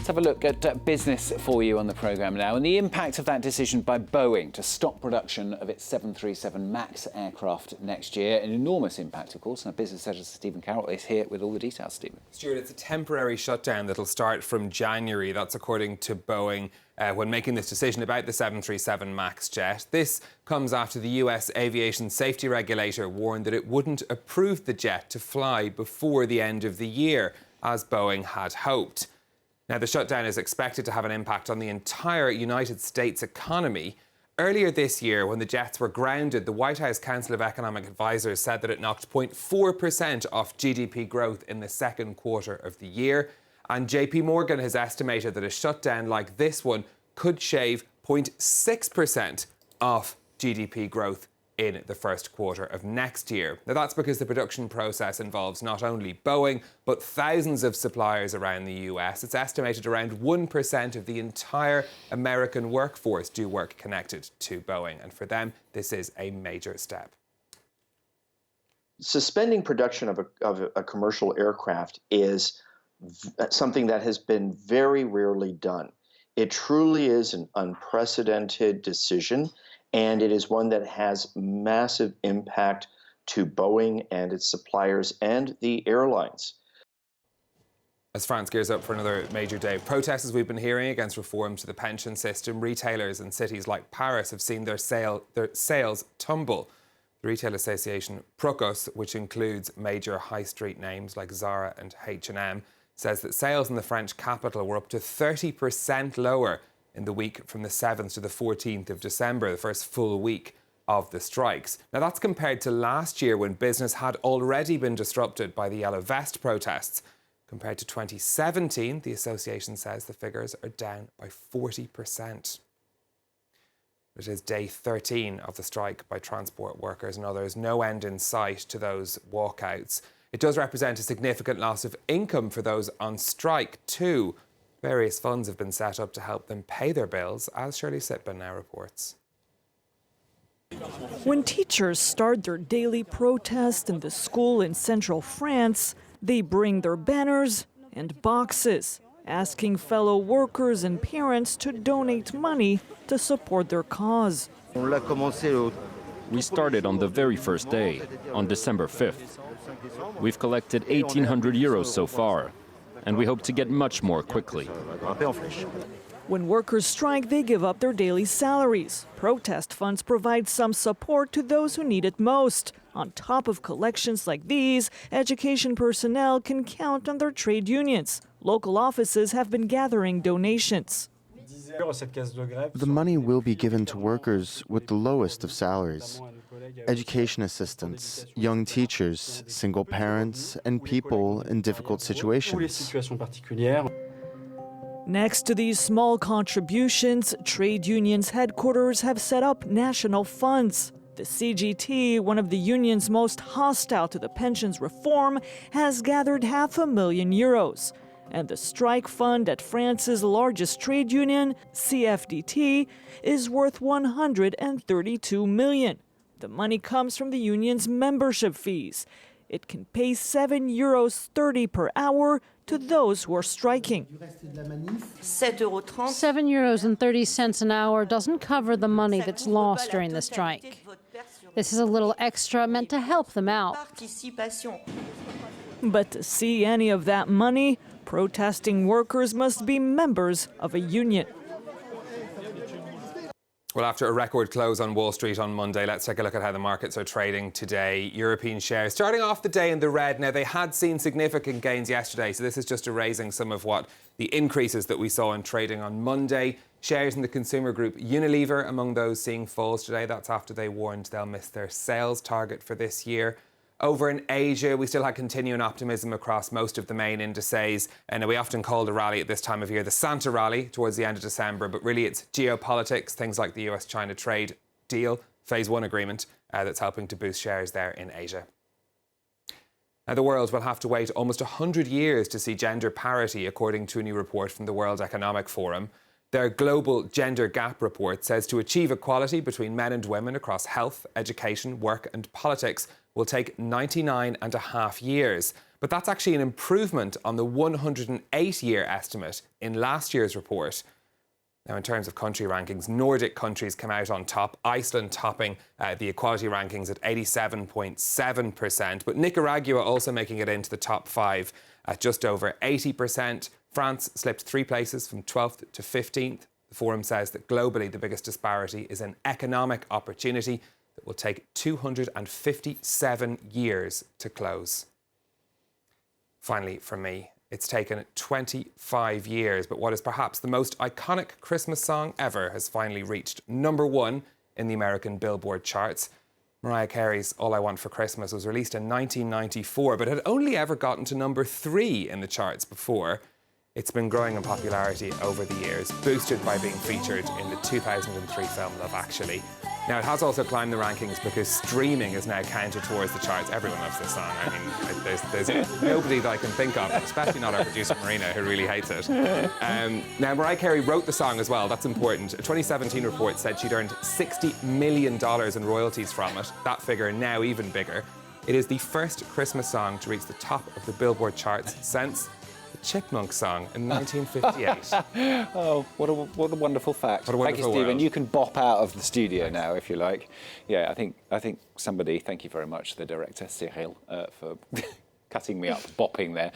Let's have a look at business for you on the programme now, and the impact of that decision by Boeing to stop production of its 737 MAX aircraft next year. An enormous impact, of course. Now, business editor Stephen Carroll is here with all the details. Stephen. Stuart, it's a temporary shutdown that'll start from January. That's according to Boeing when making this decision about the 737 MAX jet. This comes after the US aviation safety regulator warned that it wouldn't approve the jet to fly before the end of the year, as Boeing had hoped. Now, the shutdown is expected to have an impact on the entire United States economy. Earlier this year, when the jets were grounded, the White House Council of Economic Advisers said that it knocked 0.4% off GDP growth in the second quarter of the year. And JP Morgan has estimated that a shutdown like this one could shave 0.6% off GDP growth in the first quarter of next year. Now, that's because the production process involves not only Boeing, but thousands of suppliers around the US. It's estimated around 1% of the entire American workforce do work connected to Boeing. And for them, this is a major step. Suspending production of a commercial aircraft is something that has been very rarely done. It truly is an unprecedented decision, and it is one that has massive impact to Boeing and its suppliers and the airlines. As France gears up for another major day of protests, as we've been hearing, against reform to the pension system, retailers in cities like Paris have seen their sales tumble. The retail association Procos, which includes major high street names like Zara and H&M, says that sales in the French capital were up to 30% lower in the week from the 7th to the 14th of December, the first full week of the strikes. Now, that's compared to last year, when business had already been disrupted by the Yellow Vest protests. Compared to 2017, the association says the figures are down by 40%. It is day 13 of the strike by transport workers and others. No end in sight to those walkouts. It does represent a significant loss of income for those on strike too. Various funds have been set up to help them pay their bills, as Shirley Sitbin now reports. When teachers start their daily protest in the school in central France, they bring their banners and boxes, asking fellow workers and parents to donate money to support their cause. We started on the very first day, on December 5th. We've collected 1,800 euros so far, and we hope to get much more quickly. When workers strike, they give up their daily salaries. Protest funds provide some support to those who need it most. On top of collections like these, education personnel can count on their trade unions. Local offices have been gathering donations. The money will be given to workers with the lowest of salaries. Education assistants, young teachers, single parents, and people in difficult situations. Next to these small contributions, trade unions' headquarters have set up national funds. The CGT, one of the unions most hostile to the pensions reform, has gathered €500,000. And the strike fund at France's largest trade union, CFDT, is worth €132 million. The money comes from the union's membership fees. It can pay €7.30 per hour to those who are striking. €7.30 an hour doesn't cover the money that's lost during the strike. This is a little extra meant to help them out. But to see any of that money, protesting workers must be members of a union. Well, after a record close on Wall Street on Monday, let's take a look at how the markets are trading today. European shares starting off the day in the red. Now, they had seen significant gains yesterday, so this is just erasing some of what the increases that we saw in trading on Monday. Shares in the consumer group Unilever among those seeing falls today. That's after they warned they'll miss their sales target for this year. Over in Asia, we still had continuing optimism across most of the main indices. And we often call the rally at this time of year the Santa rally towards the end of December. But really, it's geopolitics, things like the US-China trade deal, Phase 1 agreement, that's helping to boost shares there in Asia. Now, the world will have to wait almost 100 years to see gender parity, according to a new report from the World Economic Forum. Their global gender gap report says to achieve equality between men and women across health, education, work and politics will take 99.5 years. But that's actually an improvement on the 108-year estimate in last year's report. Now, in terms of country rankings, Nordic countries come out on top, Iceland topping the equality rankings at 87.7%, but Nicaragua also making it into the top 5 at just over 80%. France slipped 3 places from 12th to 15th. The forum says that globally the biggest disparity is in economic opportunity that will take 257 years to close. Finally, from me, it's taken 25 years, but what is perhaps the most iconic Christmas song ever has finally reached #1 in the American Billboard charts. Mariah Carey's All I Want for Christmas was released in 1994, but had only ever gotten to #3 in the charts before. It's been growing in popularity over the years, boosted by being featured in the 2003 film Love Actually. Now, it has also climbed the rankings because streaming is now counted towards the charts. Everyone loves this song. I mean, there's nobody that I can think of, especially not our producer Marina, who really hates it. Now, Mariah Carey wrote the song as well. That's important. A 2017 report said she'd earned $60 million in royalties from it. That figure now even bigger. It is the first Christmas song to reach the top of the Billboard charts since the Chipmunk song in 1958. Oh, what a wonderful fact. What a wonderful Thank you, Stephen. world. You can bop out of the studio now if you like. Yeah, I think somebody, thank you very much, the director, Cyril, for cutting me up, bopping there.